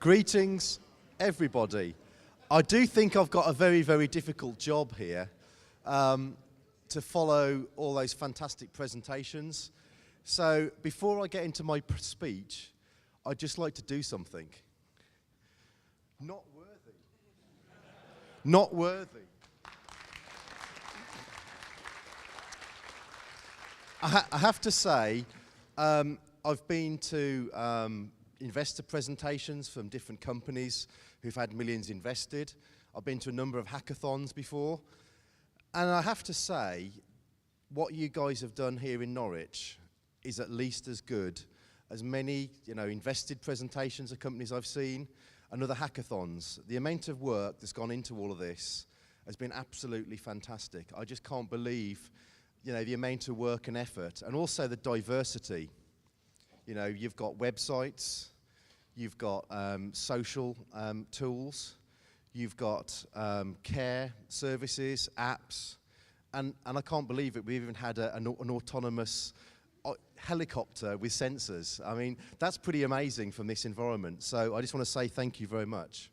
Greetings, everybody. I do think I've got a very, very difficult job here to follow all those fantastic presentations. So before I get into my speech, I'd just like to do something. Not worthy. Not worthy. I have to say, I've been to investor presentations from different companies who've had millions invested. I've been to a number of hackathons before. And I have to say, what you guys have done here in Norwich is at least as good as many, invested presentations of companies I've seen and other hackathons. The amount of work that's gone into all of this has been absolutely fantastic. I just can't believe, the amount of work and effort, and also the diversity. You've got websites, you've got social tools, you've got care services, apps, and I can't believe it. We've even had an autonomous helicopter with sensors. I mean, that's pretty amazing from this environment. So I just want to say thank you very much.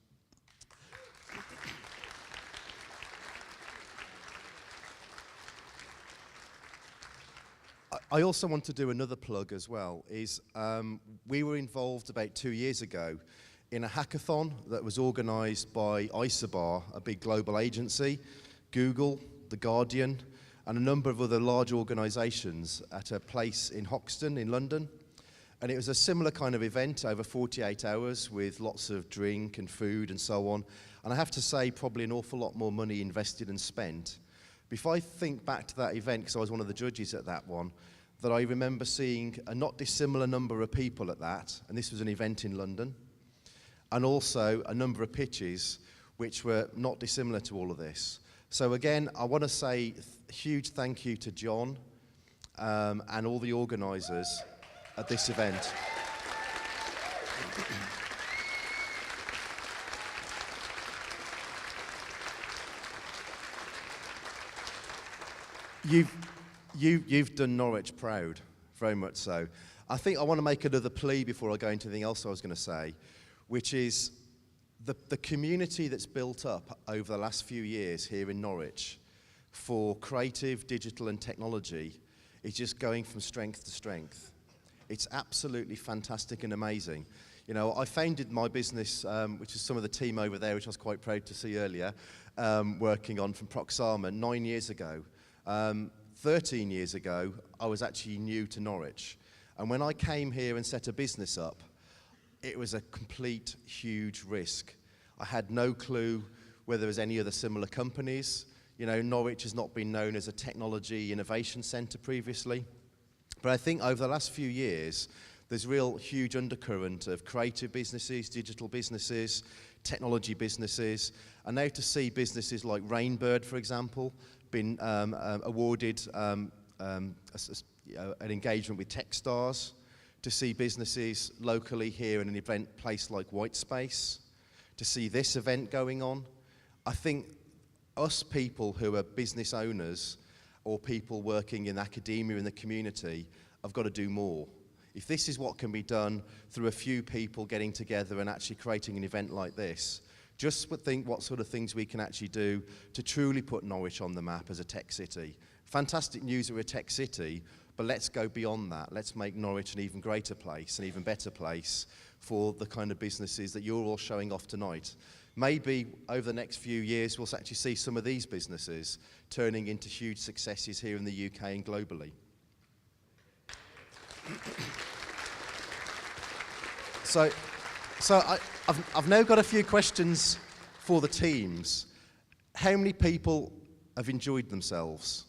I also want to do another plug as well, we were involved about 2 years ago in a hackathon that was organised by Isobar, a big global agency, Google, The Guardian, and a number of other large organisations at a place in Hoxton in London. And it was a similar kind of event over 48 hours with lots of drink and food and so on. And I have to say, probably an awful lot more money invested and spent. Before I think back to that event, because I was one of the judges at that one, that I remember seeing a not dissimilar number of people at that, and this was an event in London, and also a number of pitches which were not dissimilar to all of this. So again, I want to say a huge thank you to John and all the organisers at this event. You've done Norwich proud, very much so. I think I want to make another plea before I go into anything else I was going to say, which is the community that's built up over the last few years here in Norwich for creative, digital and technology is just going from strength to strength. It's absolutely fantastic and amazing. I founded my business, which is some of the team over there, which I was quite proud to see earlier, working on from Proxama 9 years ago. 13 years ago, I was actually new to Norwich. And when I came here and set a business up, it was a complete, huge risk. I had no clue whether there was any other similar companies. Norwich has not been known as a technology innovation centre previously. But I think over the last few years, there's real huge undercurrent of creative businesses, digital businesses, technology businesses, and now to see businesses like Rainbird, for example, been awarded an engagement with Techstars, to see businesses locally here in an event place like Whitespace, to see this event going on. I think us people who are business owners or people working in academia in the community have got to do more. If this is what can be done through a few people getting together and actually creating an event like this, just think what sort of things we can actually do to truly put Norwich on the map as a tech city. Fantastic news that we're a tech city, but let's go beyond that. Let's make Norwich an even greater place, an even better place for the kind of businesses that you're all showing off tonight. Maybe over the next few years, we'll actually see some of these businesses turning into huge successes here in the UK and globally. So I've now got a few questions for the teams. How many people have enjoyed themselves?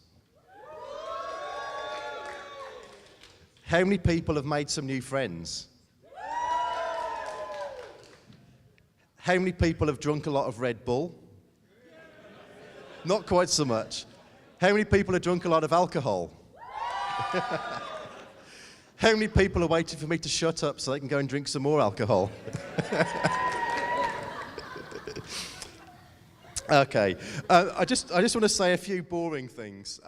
How many people have made some new friends? How many people have drunk a lot of Red Bull? Not quite so much. How many people have drunk a lot of alcohol? How many people are waiting for me to shut up so they can go and drink some more alcohol? Okay. I just want to say a few boring things.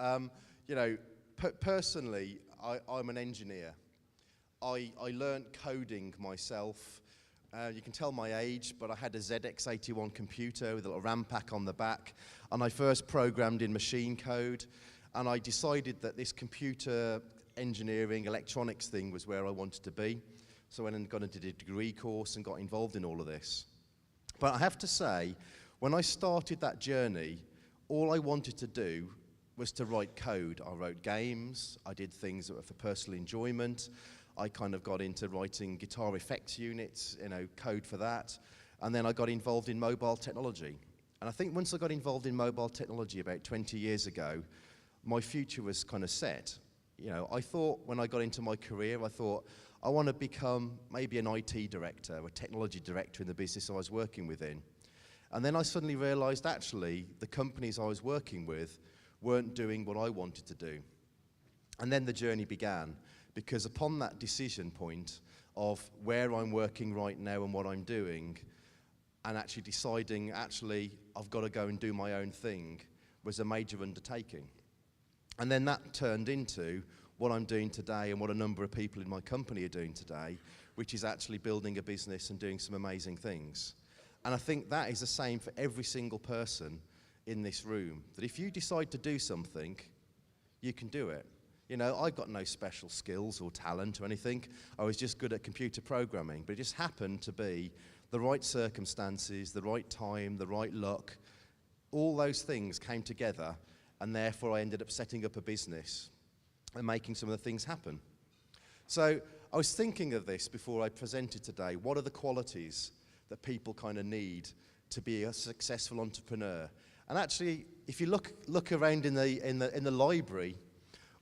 Personally, I'm an engineer. I learnt coding myself You can tell my age, but I had a ZX81 computer with a little RAM pack on the back, and I first programmed in machine code, and I decided that this computer engineering, electronics thing was where I wanted to be. So I went and got into a degree course and got involved in all of this. But I have to say, when I started that journey, all I wanted to do was to write code. I wrote games, I did things that were for personal enjoyment, I kind of got into writing guitar effects units, code for that, and then I got involved in mobile technology. And I think once I got involved in mobile technology about 20 years ago, my future was kind of set. I thought when I got into my career, I thought I want to become maybe an IT director or a technology director in the business I was working within. And then I suddenly realized actually the companies I was working with weren't doing what I wanted to do. And then the journey began. Because upon that decision point of where I'm working right now and what I'm doing, and actually deciding, I've got to go and do my own thing, was a major undertaking. And then that turned into what I'm doing today and what a number of people in my company are doing today, which is actually building a business and doing some amazing things. And I think that is the same for every single person in this room, that if you decide to do something, you can do it. I've got no special skills or talent or anything. I was just good at computer programming, but it just happened to be the right circumstances, the right time, the right luck. All those things came together, and therefore I ended up setting up a business and making some of the things happen. So I was thinking of this before I presented today. What are the qualities that people kind of need to be a successful entrepreneur? And actually, if you look around in the library,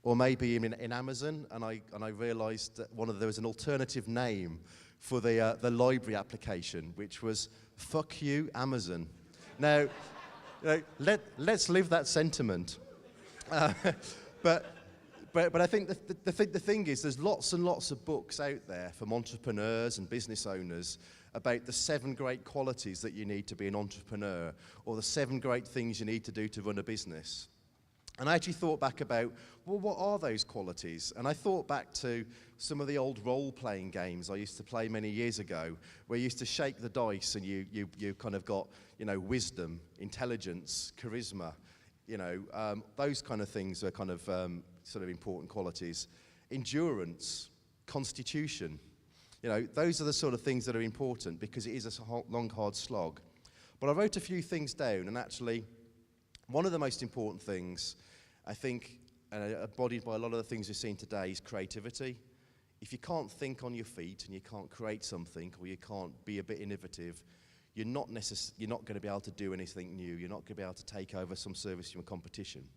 or maybe in Amazon, and I realised that there was an alternative name for the library application, which was "Fuck you, Amazon." Now, let's live that sentiment. But I think the thing is, there's lots and lots of books out there from entrepreneurs and business owners about the 7 great qualities that you need to be an entrepreneur, or the 7 great things you need to do to run a business. And I actually thought back about, well, what are those qualities? And I thought back to some of the old role-playing games I used to play many years ago, where you used to shake the dice and you kind of got, wisdom, intelligence, charisma, those kind of things are kind of sort of important qualities. Endurance, constitution, those are the sort of things that are important because it is a long, hard slog. But I wrote a few things down, and actually, one of the most important things, I think, embodied by a lot of the things we've seen today, is creativity. If you can't think on your feet and you can't create something, or you can't be a bit innovative, you're not going to be able to do anything new. You're not going to be able to take over some service from a competition.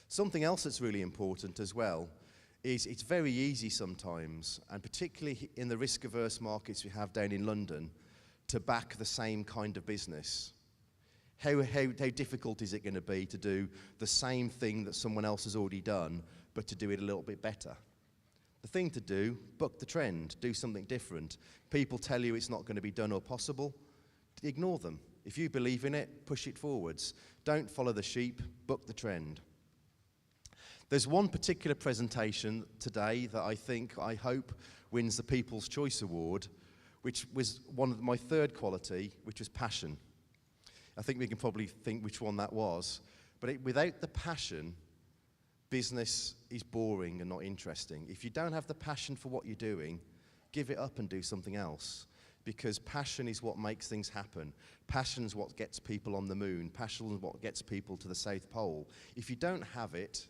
Something else that's really important as well is it's very easy sometimes, and particularly in the risk-averse markets we have down in London, to back the same kind of business. How difficult is it going to be to do the same thing that someone else has already done, but to do it a little bit better? The thing to do, buck the trend, do something different. People tell you it's not going to be done or possible, ignore them. If you believe in it, push it forwards. Don't follow the sheep, buck the trend. There's one particular presentation today that I hope wins the People's Choice Award, which was my 3rd quality, which was passion. I think we can probably think which one that was. But without the passion, business is boring and not interesting. If you don't have the passion for what you're doing, give it up and do something else. Because passion is what makes things happen. Passion is what gets people on the moon. Passion is what gets people to the South Pole. If you don't have it,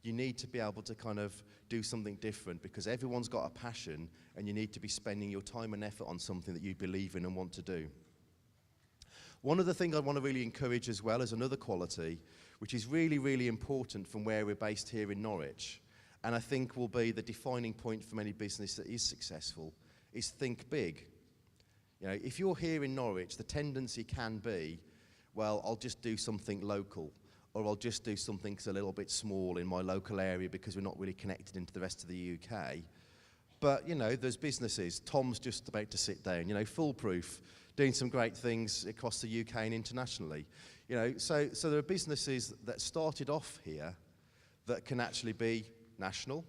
you need to be able to kind of do something different, because everyone's got a passion and you need to be spending your time and effort on something that you believe in and want to do. One of the things I want to really encourage as well as another quality, which is really, really important from where we're based here in Norwich, and I think will be the defining point for any business that is successful, is think big. If you're here in Norwich, the tendency can be, well, I'll just do something local, or I'll just do something that's a little bit small in my local area because we're not really connected into the rest of the UK. But, there's businesses. Tom's just about to sit down, foolproof, doing some great things across the UK and internationally. So there are businesses that started off here that can actually be national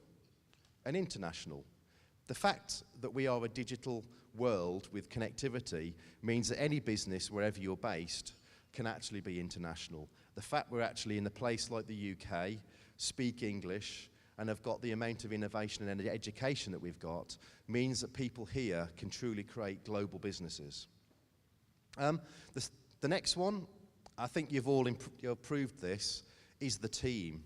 and international. The fact that we are a digital world with connectivity means that any business, wherever you're based, can actually be international. The fact we're actually in a place like the UK, speak English, and have got the amount of innovation and education that we've got means that people here can truly create global businesses. The next one, I think you've all proved this, is the team.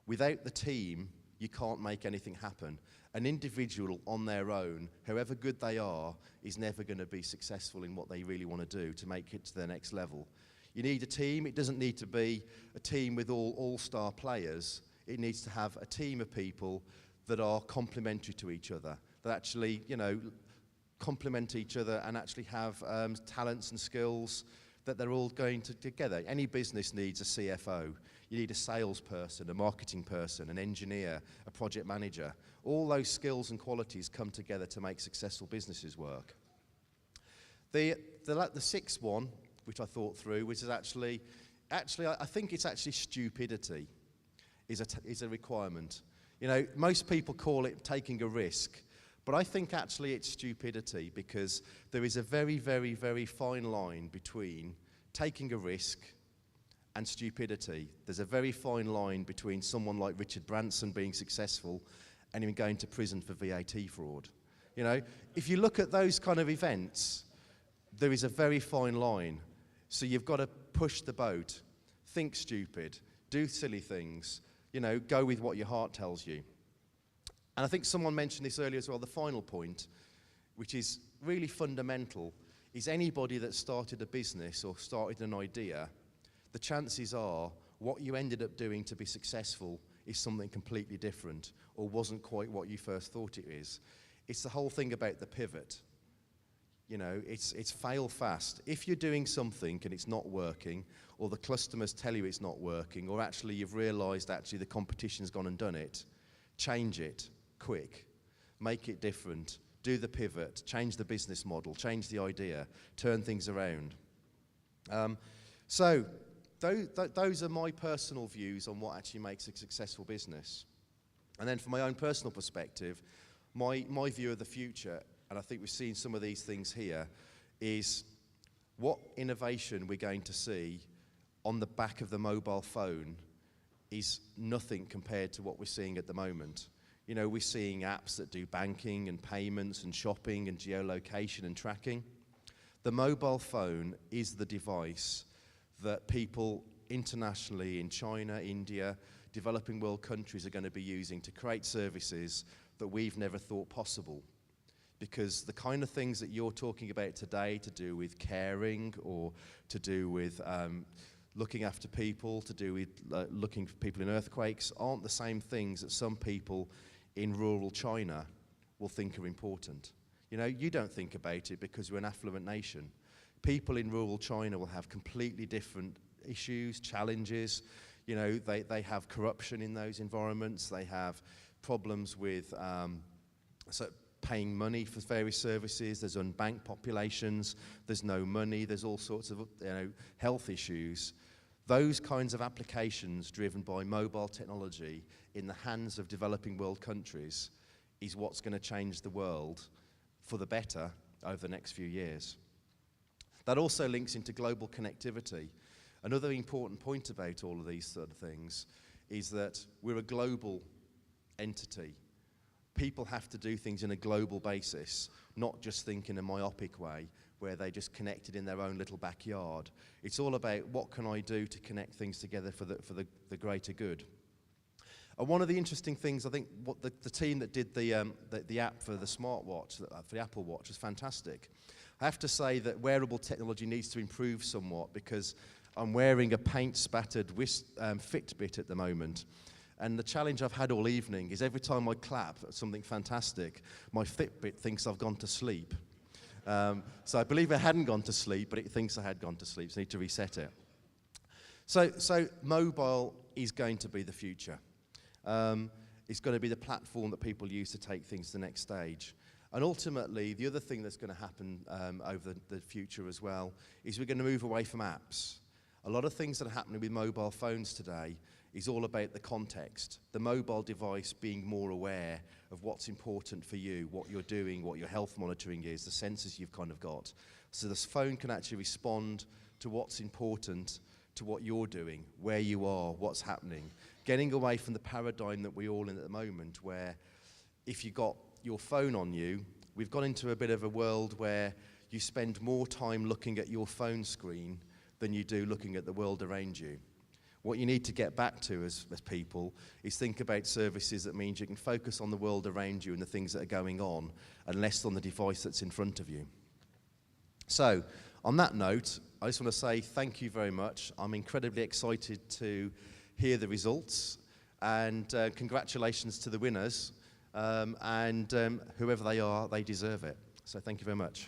Without the team, you can't make anything happen. An individual on their own, however good they are, is never going to be successful in what they really want to do to make it to the next level. You need a team. It doesn't need to be a team with all-star players. It needs to have a team of people that are complementary to each other, that actually, complement each other and actually have talents and skills that they're all going together. Any business needs a CFO. You need a salesperson, a marketing person, an engineer, a project manager. All those skills and qualities come together to make successful businesses work. The sixth one, which I thought through, which is actually I think it's actually stupidity is a requirement. Most people call it taking a risk, but I think actually it's stupidity, because there is a very, very, very fine line between taking a risk and stupidity. There's a very fine line between someone like Richard Branson being successful and him going to prison for VAT fraud. If you look at those kind of events, there is a very fine line. So you've got to push the boat, think stupid, do silly things, go with what your heart tells you. And I think someone mentioned this earlier as well, the final point, which is really fundamental, is anybody that started a business or started an idea, the chances are what you ended up doing to be successful is something completely different or wasn't quite what you first thought it is. It's the whole thing about the pivot. It's fail fast. If you're doing something and it's not working, or the customers tell you it's not working, or actually you've realised actually the competition's gone and done it, change it quick, make it different, do the pivot, change the business model, change the idea, turn things around. So those are my personal views on what actually makes a successful business. And then from my own personal perspective, my view of the future, and I think we've seen some of these things here, is what innovation we're going to see on the back of the mobile phone is nothing compared to what we're seeing at the moment. We're seeing apps that do banking and payments and shopping and geolocation and tracking. The mobile phone is the device that people internationally in China, India, developing world countries are going to be using to create services that we've never thought possible. Because the kind of things that you're talking about today, to do with caring or to do with looking after people, to do with looking for people in earthquakes, aren't the same things that some people in rural China will think are important. You don't think about it because we're an affluent nation. People in rural China will have completely different issues, challenges. They have corruption in those environments. They have problems with paying money for various services. There's unbanked populations. There's no money. There's all sorts of health issues. Those kinds of applications driven by mobile technology in the hands of developing world countries is what's going to change the world for the better over the next few years. That also links into global connectivity. Another important point about all of these sort of things is that we're a global entity. People have to do things in a global basis, not just think in a myopic way where they just connected in their own little backyard. It's all about what can I do to connect things together for the greater good. And one of the interesting things, I think, what the team that did the app for the smartwatch, for the Apple Watch, was fantastic. I have to say that wearable technology needs to improve somewhat, because I'm wearing a paint-spattered Fitbit at the moment. And the challenge I've had all evening is every time I clap at something fantastic, my Fitbit thinks I've gone to sleep. So I believe I hadn't gone to sleep, but it thinks I had gone to sleep, so I need to reset it. So mobile is going to be the future. It's going to be the platform that people use to take things to the next stage. And ultimately, the other thing that's going to happen over the future as well is we're going to move away from apps. A lot of things that are happening with mobile phones today is all about the context, the mobile device being more aware of what's important for you, what you're doing, what your health monitoring is, the sensors you've kind of got. So this phone can actually respond to what's important, to what you're doing, where you are, what's happening. Getting away from the paradigm that we're all in at the moment, where if you've got your phone on you, we've gone into a bit of a world where you spend more time looking at your phone screen than you do looking at the world around you. What you need to get back to as people is think about services that means you can focus on the world around you and the things that are going on and less on the device that's in front of you. So, on that note, I just want to say thank you very much. I'm incredibly excited to hear the results, and congratulations to the winners, and whoever they are, they deserve it. So thank you very much.